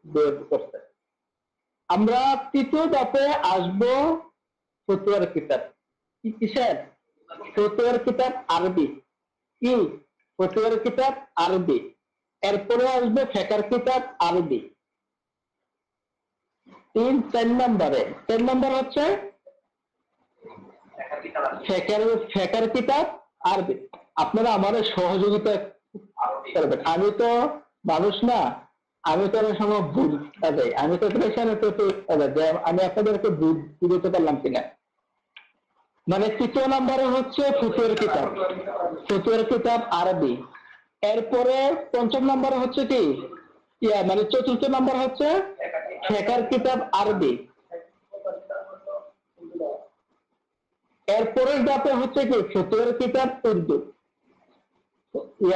বের করতে। আমরা তৃতীয় ধাপে আসবো ফতুয়ার কিতাব। কিসের? ফতুয়ার কিতাব আরবি। কি? ফতুয়ার কিতাব আরবি। এরপরে আসবে ফেকার কিতাব আরবি। 3-4 নম্বরে 4 নম্বর হচ্ছে ফেকার কিতাব আরবি। আপনারা আমার সহযোগিতা করবেন। আমি তো মানুষ না, আমি তো অনেক সময় ভুল দেয়, আমি তো আমি আপনাদেরকে বুঝতে পারলাম কিনা। মানে তৃতীয় নম্বরে হচ্ছে ফতুয়ার কিতাব, ফতুয়ার কিতাব আরবি। এরপরে পঞ্চম নম্বরে হচ্ছে কি মানে চতুর্থ নম্বর হচ্ছে ফেকার কিতাব আরবি। এরপরের ধাপে হচ্ছে কি ফতুয়ার কিতাব উর্দু।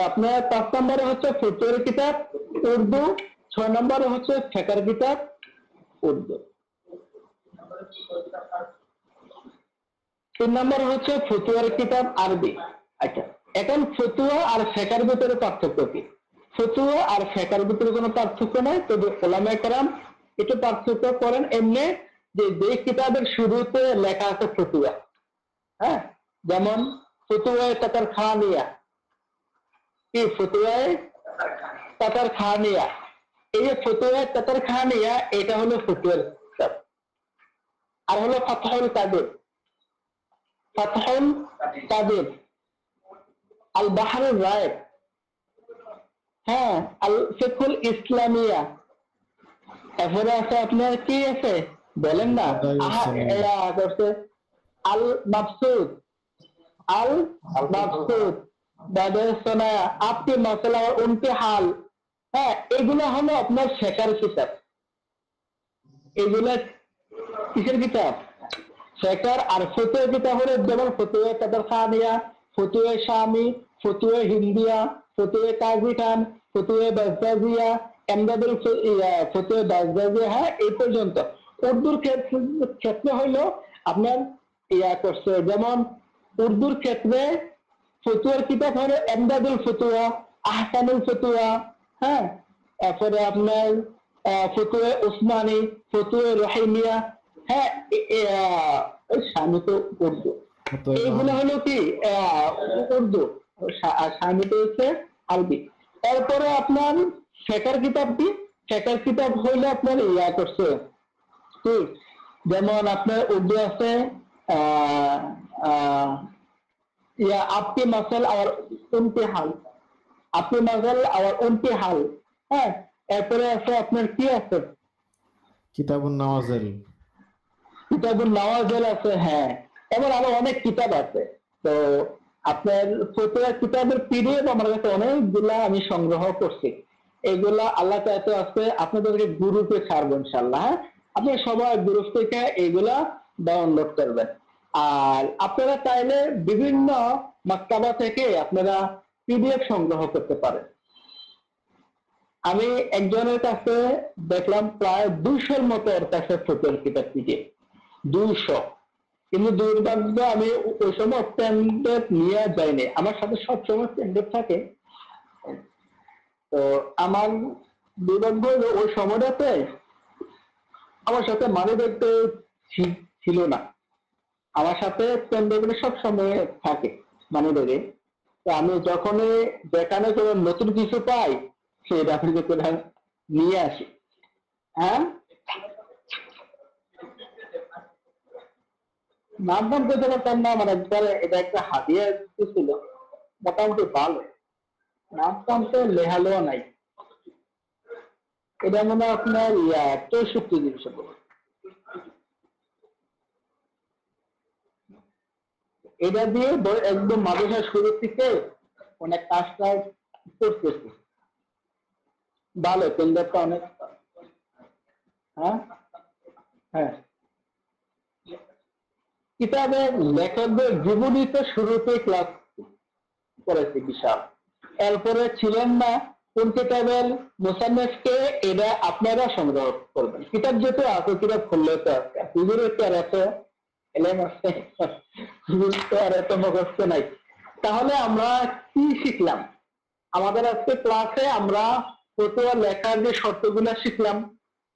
আপনার 5 নম্বরে হচ্ছে ফতুয়ার কিতাব উর্দু, 6 নম্বরে হচ্ছে ফেকার কিতাব উর্দু, 3 নম্বরে হচ্ছে ফতুয়ার কিতাব আরবি। আচ্ছা, এখন ফতুয়া আর ফেকার ভিতরে পার্থক্য কি? ফতুয়া আর ফেকার ভিতরে কোনো পার্থক্য নাই, তবে ওলামায়ে কেরাম একটু পার্থক্য করেন এমনি যে কিতাবের শুরুতে লেখা আছে ফতুয়া, হ্যাঁ, যেমন ফতুয়ায়ে তাতার খানিয়া, কি ফতুয়ায়ে তাতার খানিয়া, এই যে ফতুয়ায়ে তাতার খানিয়া এটা হলো ফতুয়ার কিতাব। আর হলো ফাতহুল কাদির, ফাতহুল কাদির, আল বাহরুর রায়েক, হ্যাঁ, আল ফিকহুল ইসলামিয়া। এরপরে আছে আপনার কি আছে বলেন না, করছে আল মাবসুদ, আল মাবসুদ বাদেসনা আপনি মশলা আর উনকে হাল। হ্যাঁ, এগুলো হলো আপনার ফেকার কিতাব। এগুলো কিসের কিতাব? ফেকার। আর ফতুয়া কিতাব হলো যেমন ফতুয়া কাদার খানিয়া, ফতুয়া শামি, ফতুয়া হিন্দিয়া, ফতুয়া কাজী খান, ফতুয়া বাজদাজিয়া, এমদাদুল ফতুয়া বাজদাজিয়া, হ্যাঁ, এই পর্যন্ত। উর্দুর ক্ষেত্রে হইলো আপনার করছে, যেমন উর্দুর ক্ষেত্রে ফতুয়ার কিতাব হলো এমদাদুল ফতুয়া, আহসানুল ফতুয়া, হ্যাঁ, এরপরে আপনার ফতুয়া উসমানী, ফতুয়া রহিমিয়া, হ্যাঁ, স্বামী তো উর্দু। এইগুলো হলো কি উর্দু, আর স্বামীটা হচ্ছে আরবি। এরপরে আপনার ফেকার কিতাব কি? ফেকার কিতাব হইলে আপনার করছে কি, যেমন আপনার উর্দু আছে আপনি মাসাল আর উনকে হাল, আপনি মাসাল আর উনকে হাল, হ্যাঁ। এরপরে আছে আপনার কি আছে কিতাবুন নাওয়াজিল, কিতাবুন নাওয়াজিল আছে, হ্যাঁ। এবার আরো অনেক কিতাব আছে। তো আপনার ফতুয়া কিতাবের পিডিএফ আমার কাছে অনেকগুলা আমি সংগ্রহ করছি। এইগুলা আল্লাহ চাইতে আছে আপনাদেরকে গ্রুপে ছাড়বো ইনশাল্লাহ, হ্যাঁ। আপনারা সবাই গ্রুপ থেকে এইগুলা ডাউনলোড করবেন। আর আপনারা চাইলে বিভিন্ন মাক্তাবা থেকে আপনারা পিডিএফ সংগ্রহ করতে পারেন। আমি একজনের কাছে দেখলাম প্রায় 200-র মতো ওর কাছে ফতুয়ার কিতাব পিডিএফ, 200। কিন্তু দুর্ভাগ্য আমি ওই সময় স্ট্যান্ডার্ড নিয়ে যাইনি, আমার সাথে সবসময় স্ট্যান্ডার্ড থাকে। তো আমার দুর্ভাগ্য ওই সময়টাতে আমার সাথে মানি দেখতে ছিল না, আমার সাথে স্ট্যান্ডার্ড সব সময় থাকে মানি দেখে। তো আমি যখনই যেখানে কোনো নতুন কিছু পাই সেটা নিয়ে আসি, হ্যাঁ। নাম করতে পারতাম না, মানে একবারে এটা একটা হাদিয়া ছিল, মোটামুটি ভালো। নাম তো লেহালেও নাই, এটা মনে হয় আপনার 64 জিনিস। এটা দিয়ে একদম মাদ্রাসা শুরু থেকে অনেক কাজটা করতেছি, ভালো কেন্দ্রটা অনেক, হ্যাঁ হ্যাঁ। কিতাবের লেখকদের জীবনীত শুরুতে ক্লাস করেছে বিশাল। এরপরে ছিলেন না কোন কিতাবের মুসান্নিফকে, এটা আপনারা সংগ্রহ করবেন। কিতাব যেহেতু আছে, কিতাব খুললে তো আছে, হুজুরের তো আর এত এলেম আছে, হুজুর তো আর এত মুখস্থ নাই। তাহলে আমরা কি শিখলাম? আমাদের আজকে ক্লাসে আমরা ফতোয়া লেখার যে শর্তগুলো শিখলাম,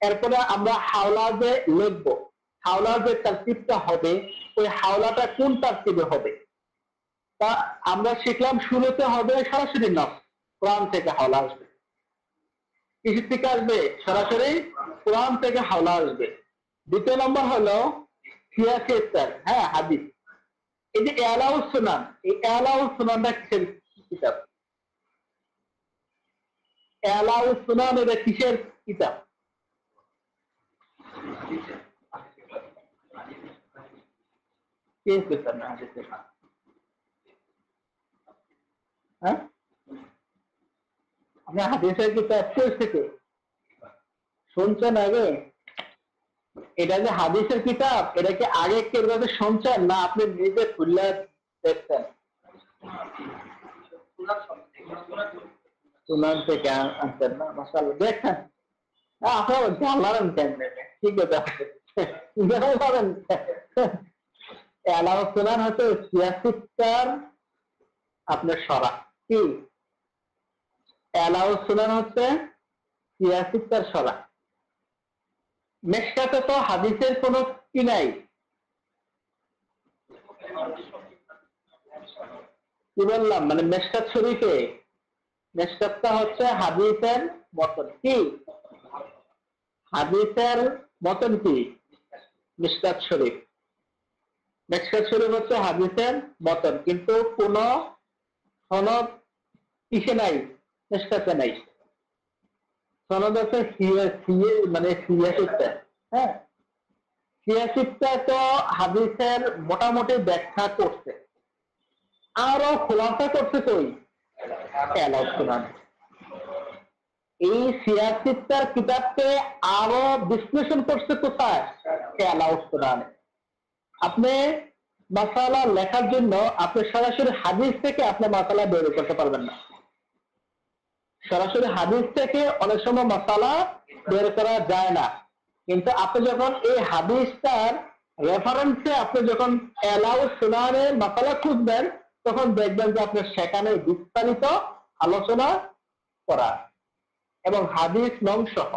এরপরে আমরা হাওলা যে লিখবো, হাওলার যে তারতিবটা হবে, ওই হাওলাটা কোন তারতিবে হবে তা আমরা শিখলাম। শুরুতে হবে সরাসরি নফস, কোরআন থেকে হাওলা আসবে। কিসের থেকে আসবে? সরাসরি কোরআন থেকে হাওলা আসবে। দ্বিতীয় নম্বর হলো সিয়াসি ইফতার, হ্যাঁ হাদিস। এই যে এলাউস সুনান, এই এলাউস সুনানটা কিসের কিতাব? এলাউস সুনান এটা কিসের কিতাব? হ্যাঁ, আপনি হাদিসের কিতাব থেকে শুনছেন আগে? এটা যে হাদিসের কিতাব, এটা কি আগে কেউ শুনছেন না আপনি নিজে খুললে দেখছেন? সুনান থেকে আনছেন না? মাশাআল্লাহ, দেখছেন আপনারা জানলাম কেমনে? ঠিক আছে, পাবেন। এলাও সুনান হচ্ছে সিয়াসিতার আপনার সরা কি? এলাও সুনান হচ্ছে সিয়াসিতার সরা। মেশকাতে তো হাদিসের কোনো কি নাই, কি বললাম? মানে মেশকাত শরীফে, মেশকাতটা হচ্ছে হাদিসের মতন কি? হাদিসের মতন কি মিশকাত শরীফ? মিশকাত শরীফ হচ্ছে হাদিসের মতন, কিন্তু কোন সনদ কিসে নাই? মিশকাতে নাই। সনদ আছে মানে সিয়াসিতা। হ্যাঁ, সিয়াসিতা তো হাদিসের মোটামুটি ব্যাখ্যা করছে, আরো খোলাসা করছে কই? এলাও সুনান। এই সিয়াসিতার কিতাবকে আরো বিশ্লেষণ করছে কোথায়? এলাও সুনানে। আপনি মাসালা লেখার জন্য আপনি সরাসরি হাদিস থেকে আপনি মাসালা বের করতে পারবেন না। সরাসরি হাদিস থেকে অনেক সময় মাসালা বের করা যায় না, কিন্তু আপনি যখন এই হাদিসটার রেফারেন্সে আপনি যখন এলাও সুনানে মাসালা খুঁজবেন, তখন দেখবেন যে আপনার সেখানে বিস্তারিত আলোচনা করা এবং হাদিস নং সহ।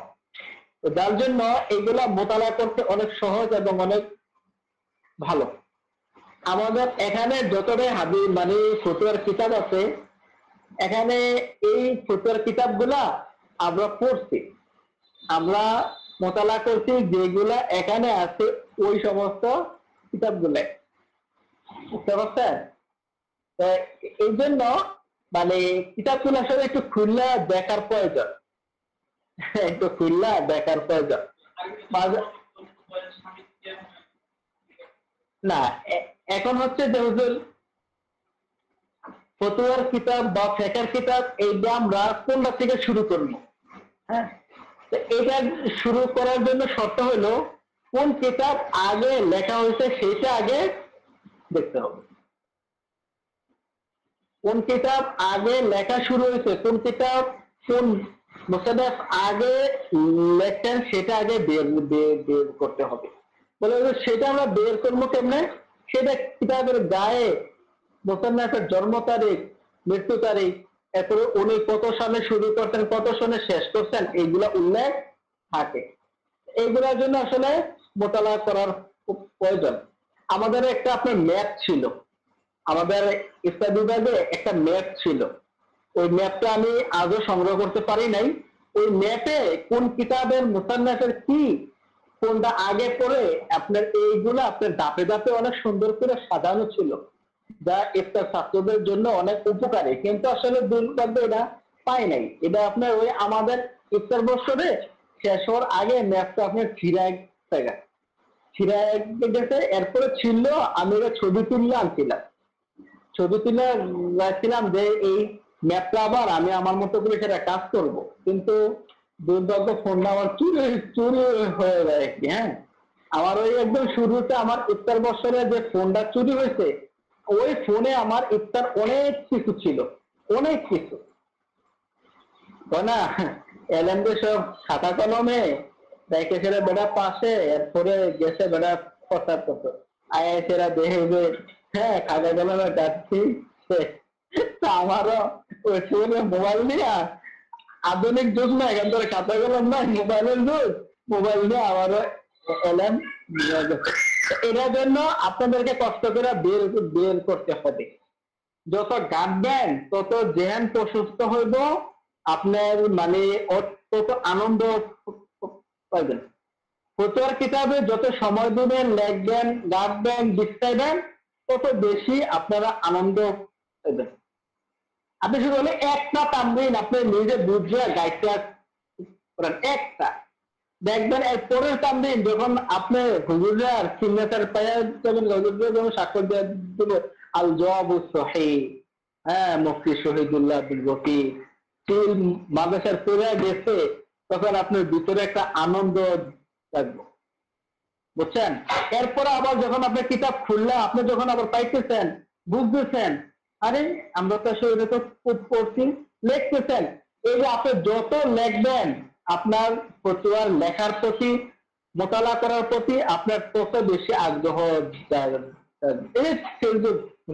যার জন্য এগুলা মোতালা করতে অনেক সহজ এবং অনেক ভালো। আমাদের এখানে যতটাই হাদিস মানে ফতোয়ার কিতাব আছে, এখানে এই ফতোয়ার কিতাবগুলা আমরা পড়ছি, আমরা মোতালা করছি, যেগুলা এখানে আছে ওই সমস্ত কিতাবগুলো, বুঝতে পারছেন? এই জন্য মানে কিতাবগুলো আসলে একটু খুললা দেখার প্রয়োজন, একটু খুললা দেখার প্রয়োজন। না, এখন হচ্ছে যে হুজুর ফতোয়ার কিতাব বা ফিকহের কিতাব, এইটা আমরা কোনটা থেকে শুরু করব? হ্যাঁ, তো এটা শুরু করার জন্য শর্ত হলো কোন কিতাব আগে লেখা হয়েছে সেটা আগে দেখতে হবে। কোন কিতাব আগে লেখা শুরু হয়েছে, কোন কিতাব কোন মুসান্নিফ আগে লেখেন সেটা আগে বের করতে হবে। বলে সেটা আমরা বের করবো কেমনে? সেটা কিতাবের গায়ে মুসান্নিফের জন্ম তারিখ, মৃত্যু তারিখ, এরপরে উনি কত সালে শুরু করতেন, কত সালে শেষ করছেন, এইগুলা উল্লেখ থাকে। এইগুলোর জন্য আসলে মোতালা করার খুব প্রয়োজন। আমাদের একটা আপনার ম্যাপ ছিল, আমাদের ইসলাম বিভাগে একটা ম্যাপ ছিল, ওই ম্যাপটা আমি আজও সংগ্রহ করতে পারি নাই। ওই ম্যাপে কোন কিতাবের মুসান্নিফের কি কোনটা আগে পড়ে আপনার এইগুলো আপনার ধাপে ধাপে অনেক সুন্দর করে সাজানো ছিল, যা একটা ছাত্রদের জন্য অনেক উপকারী। কিন্তু আসলে দুর্ভাগ্য এটা পাই নাই। এটা আপনার ওই আমাদের ইফতার বছরে শেষ হওয়ার আগে ম্যাপটা আপনার ছিঁড়ে গেছে। এরপরে ছিল আমি এটা ছবি তুললে আনছিলাম, ছবি তুলে রাখছিলাম যে এই ম্যাপটা আবার আমি আমার মতো করে সেটা কাজ করব, কিন্তু দুর্ভাগ্য ফোনটা আমার চুরি হয়ে যায় কি। হ্যাঁ, আমার ওই একদম শুরুতে আমার ইফতার বছরে যে ফোনটা চুরি হয়েছে, ওই ফোনে আমার ইফতার অনেক কিছু ছিল, অনেক কিছু, তাই না? এলএমডি সব খাতা কলমে দেখে সেটা বেড়া পাশে, এরপরে গেছে বেড়া প্রচার করতো, আইএসেরা দেখে যে হ্যাঁ খাতা কলমে যাচ্ছি। আমারও ওই ফোনে মোবাইল নিয়ে আধুনিক যুগ না, এখান ধরে খাতা কলম না, মোবাইলের যুগ। মোবাইল নিয়ে আবারও এলাম। এটার জন্য আপনাদেরকে কষ্ট করে বের করতে হবে। যত গাঁটবেন তত জেহান প্রশস্ত হইব, আপনার মানে তত আনন্দ পাইবেন। ফতুয়ার কিতাবে যত সময় দিবেন, লিখবেন, গাঁটবেন, বিস্তাইবেন, তত বেশি আপনারা আনন্দ পাইবেন। আপনি শুধু হলে একটা টানবেন, আপনি নিজে বুঝে গাইতে করেন একটা, দেখবেন এর পরের টানবেন যখন আপনি হুজুরার সিগনেচার পাইয়া যাবেন, হুজুরা যখন স্বাক্ষর দিয়ে দেবে আল জওয়াবু সহিহ, হ্যাঁ মুফতি শহীদুল্লাহ বিন বকি তিল মাদ্রাসার পড়ে গেছে, তখন আপনার ভিতরে একটা আনন্দ থাকবে, বুঝছেন? এরপরে আবার যখন আপনি কিতাব খুললে, আপনি যখন আবার পাইতেছেন, বুঝতেছেন, আরে আমরা তো আসলে এটা তো পড়ছি, লিখতেছেন, এই যে আপনি যত লিখবেন আপনার ফতুয়ার লেখার প্রতি, মোতালা করার প্রতি আপনার তত বেশি আগ্রহ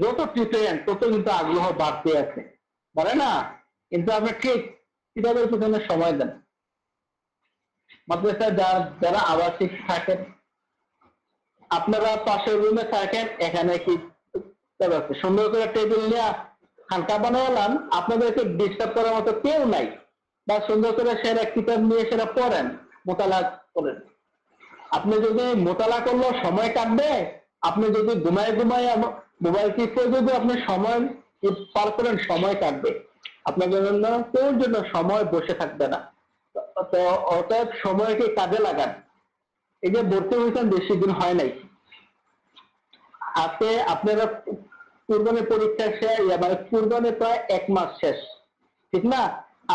যত টিপেন তত কিন্তু আগ্রহ বাড়তে আছে, বলে না? কিন্তু আপনি ঠিক কিতাবের পিছনে সময় দেন। মাদ্রাসায় যারা আবাসিক থাকেন, আপনারা পাশের রুমে থাকেন, এখানে কি সুন্দর করে টেবিল নিয়ে খানকা বানালাম, আপনাদেরকে ডিস্টার্ব করার মতো কেউ নাই, বা সুন্দর করে সেরা কিতাব নিয়ে সেটা পড়েন, মোতালা করেন। আপনি যদি মোতালা করলে সময় কাটবে, আপনি যদি ঘুমায় মোবাইল টিপে যদি আপনি সময় পার করেন, সময় কাটবে, আপনাদের জন্য কেউ জন্য সময় বসে থাকবে না। তো অতএব সময়কে কাজে লাগান। এই যে ভর্তি হয়েছেন বেশি দিন হয় নাই, আজকে আপনারা কুরবানি পরীক্ষা শেষ, মানে কুরবানি প্রায় 1 মাস শেষ, ঠিক না?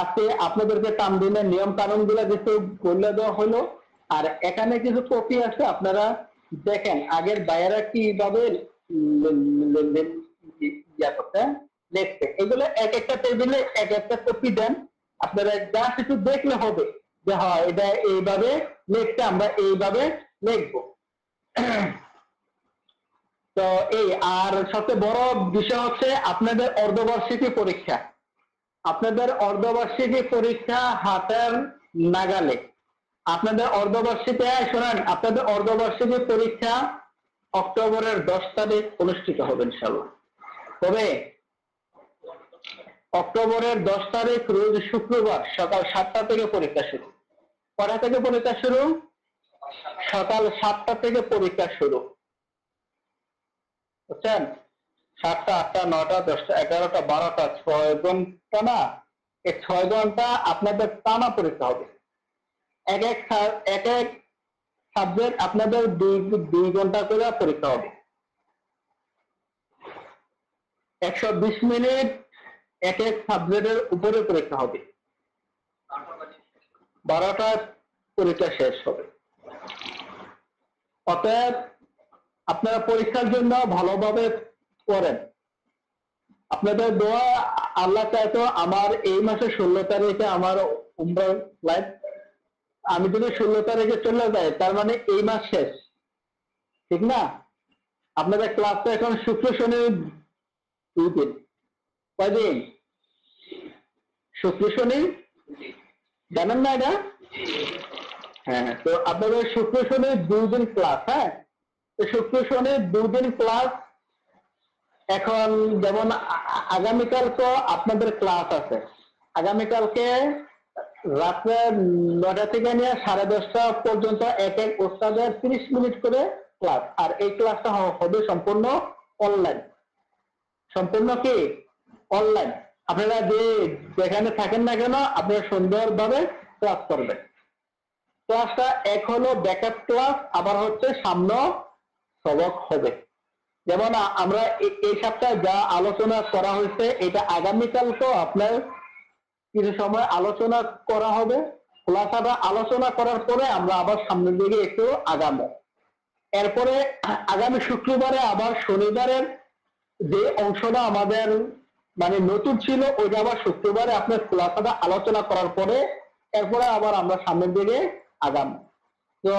আজকে আপনাদেরকে তামদিনের নিয়ম কানুন গুলা কিছু বলে দেওয়া হলো, আর এখানে কিছু কপি আছে, আপনারা দেখেন আগের বাইরা কিভাবে লিখছে, এগুলো এক একটা টেবিলে এক একটা কপি দেন, আপনারা যা কিছু দেখলে হবে যে হয় এটা এইভাবে লিখতে, আমরা এইভাবে লিখবো। তো এই আর সবচেয়ে বড় বিষয় হচ্ছে আপনাদের অর্ধবার্ষিকী পরীক্ষা। আপনাদের অর্ধবার্ষিকী পরীক্ষা হাতের নাগালে। আপনাদের অর্ধবার্ষিকী শোনেন, আপনাদের অর্ধবার্ষিকী পরীক্ষা অক্টোবরের 10 তারিখ অনুষ্ঠিত হবে ইনশাআল্লাহ। তবে অক্টোবরের 10 তারিখ রোজ শুক্রবার সকাল 7টা থেকে পরীক্ষা শুরু। কটা থেকে পরীক্ষা শুরু? সকাল 7টা থেকে পরীক্ষা শুরু, বুঝছেন? 7টা, 8টা, 9টা, 10টা, 11টা, 12টা, 6 ঘন্টা না, এই 6 ঘন্টা আপনাদের টানা পরীক্ষা হবে। এক এক সাবজেক্ট আপনাদের 2 ঘন্টা করে পরীক্ষা হবে। 120 মিনিট এক এক সাবজেক্টের উপরে পরীক্ষা হবে। 12টা পরীক্ষা শেষ হবে। অতএব আপনারা পরীক্ষার জন্য ভালোভাবে পড়েন। আপনাদের দোয়া, আল্লাহ চাইতো আমার এই মাসে 16 তারিখে আমার উমরা ফ্লাইট, আমি যদি 16 তারিখে চলে যাই তার মানে এই মাস শেষ, ঠিক না? আপনাদের ক্লাস তো এখন শুক্র শনি 2 দিন, কয়দিন? শুক্র শনি, জানেন না এটা? হ্যাঁ, তো আপনাদের শুক্র শনি 2 দিন ক্লাস। হ্যাঁ, তো শুক্র শনি 2 দিন ক্লাস। এখন যেমন আগামীকাল তো আপনাদের ক্লাস আছে, আগামীকালকে রাত্রে 9টা থেকে নিয়ে 10:30টা পর্যন্ত এক এক ওস্তাদের 30 মিনিট করে ক্লাস, আর এই ক্লাসটা হবে সম্পূর্ণ অনলাইন। সম্পূর্ণ কি অনলাইন। আপনারা যেখানে থাকেন না কেন আপনারা সুন্দরভাবে ক্লাস করবেন। ক্লাসটা এক হলো ব্যাকআপ ক্লাস, আবার হচ্ছে সামনে সবক হবে। যেমন আমরা এই সপ্তাহে যা আলোচনা করা হয়েছে এটা আগামীকালকেও আপনার কিছু সময় আলোচনা করা হবে। খোলাসাটা আলোচনা করার পরে আমরা আবার সামনের দিকে একটু আগাবো। এরপরে আগামী শুক্রবারে আবার শনিবারের যে অংশটা আমাদের মানে নতুন ছিল ওইটা আবার শুক্রবারে আপনার খোলাসাটা আলোচনা করার পরে এরপরে আবার আমরা সামনের দিকে আগাবো। তো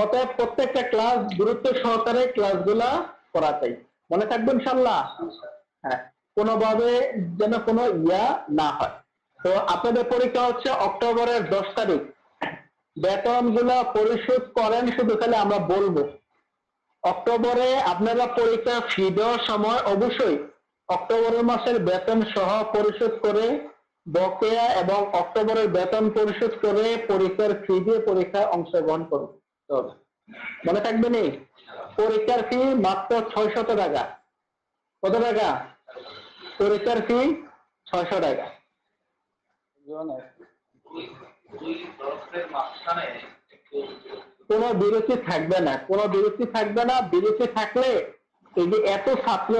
অতএব প্রত্যেকটা ক্লাস গুরুত্ব সহকারে ক্লাসগুলা করা চাই, মনে থাকবে ইনশাআল্লাহ। হ্যাঁ, কোনোভাবে যেন কোনো ইয়া না হয়। তো আপনাদের পরীক্ষা হচ্ছে অক্টোবরের 10 তারিখ। বেতনগুলো পরিশোধ করেন শুধু খালি আমরা বলবো। অক্টোবরে আপনারা পরীক্ষা ফি দেওয়ার সময় অবশ্যই অক্টোবরের মাসের বেতন সহ পরিশোধ করে বকেয়া এবং অক্টোবরের বেতন পরিশোধ করে পরীক্ষার ফি দিয়ে পরীক্ষায় অংশগ্রহণ করুন। মনে থাকবে নি, পরীক্ষার ফি মাত্র 600 টাকা। কত টাকা? পরীক্ষার ফি 600 টাকা। কোনো বিরতি থাকবে না, কোনো বিরতি থাকবে না। বিরতি থাকলে এই যে এত ছাত্র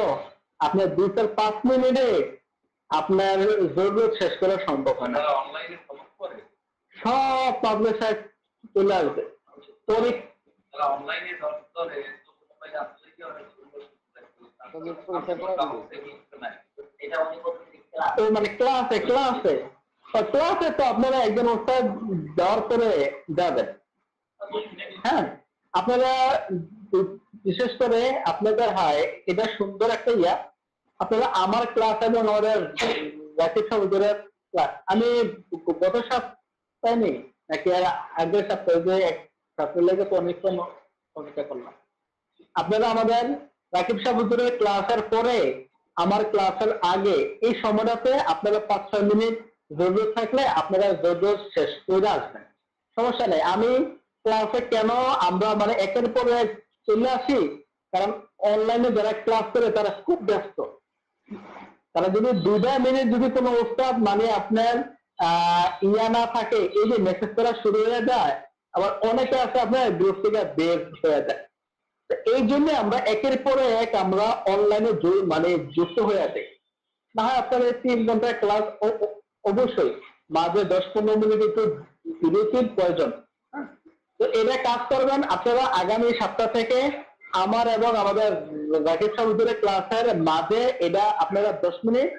আপনার 2-5 মিনিটে আপনার জরুরত শেষ করা সম্ভব হয় না। সব পাবলিশার চলে আসবে। মানে ক্লাসে ক্লাসে ক্লাসে তো আপনারা একজন ওস্তাদ দেওয়ার পরে যাবেন। হ্যাঁ, আপনারা বিশেষ করে আপনাদের হয় এটা সুন্দর একটা ইয়া, আপনারা আমার ক্লাস এবং আমাদের রাকিব সাহেবের ক্লাস আমি গত সপ্তাহে নেই নাকি আগের সপ্তাহে যে এক ছাত্রের লেগে তো অনেকক্ষণ অপেক্ষা করলাম। আপনারা আমাদের রাকিব সাহেবের ক্লাসের পরে আমার ক্লাসের আগে এই সময়টাতে আপনারা 5-6 মিনিট জরুরত থাকলে আপনারা জরুরত শেষ করে আসবেন, সমস্যা নেই। আমি ক্লাসে কেন আমরা মানে একের পর এক চলে আসি, কারণ অনলাইনে যারা ক্লাস করে তারা খুব ব্যস্ত। তারা যদি 2 মিনিট যদি কোনো উস্তাদ মানে আপনার ইয়া না থাকে, এই যে মেসেজ করা শুরু হয়ে যায়, আবার অনেকে আছে আপনার গ্রুপ থেকে বের হয়ে যায়। এই জন্য আমরা একের পরে এক আমরা অনলাইনে মানে যুক্ত হয়ে যাই। না হয় আপনার 3 ঘন্টার ক্লাস অবশ্যই মাঝে 10-15 মিনিট একটু বিরতির প্রয়োজন। তো এটা কাজ করবেন আপনারা। আগামী সপ্তাহ থেকে আমার এবং আমাদের রাকিব সাহেবের ক্লাসের মাঝে এটা আপনারা 10 মিনিট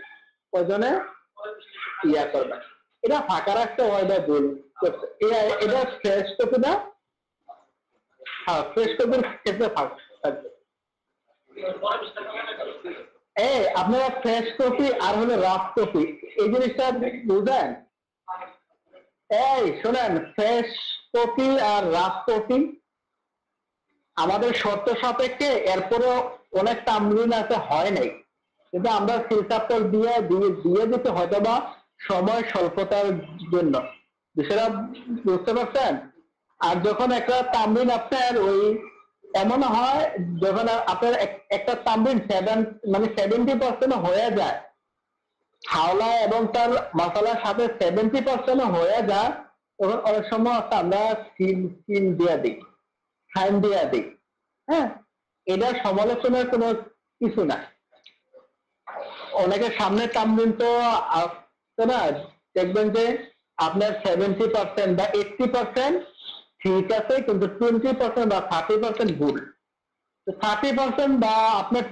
প্রয়োজনে ইয়া করবেন। এটা ফাঁকা রাখতে হয় না, ভুল এটা ফ্রেশ কপি না। হ্যাঁ, ফ্রেশ কপির ক্ষেত্রে ফাঁকা থাকবে। আপনারা ফ্রেশ কপি আর হলো রাফ কপি এই জিনিসটা বুঝেন। এই শোনেন, ফ্রেশ কপি আর রাফ কপি আমাদের শর্ত সাপেক্ষে এরপরেও অনেক তামরিন আছে হয় নাই, কিন্তু আমরা ফিল্টার দিয়ে দিতে হয়তো বা সময় স্বল্পতার জন্য। বিষয়টা বুঝতে পারছেন? আর যখন একটা তামরিন আপনার ওই এমন হয় যখন আপনার একটা তামরিন 70% হয়ে যায়, হাওলা এবং তার মশলার সাথে 70% হয়ে যায়, তখন অনেক সময় আমরা সিম দিয়ে দিই, ফাইন দিয়ে দিই। হ্যাঁ, এটা সমালোচনার কোনো কিছু না। অনেকের সামনে তামরিন তো না, দেখবেন যে আপনার 70% বা 80% ঠিক আছে, কিন্তু 20% বা 30% ভুল। তো 30% বা আপনার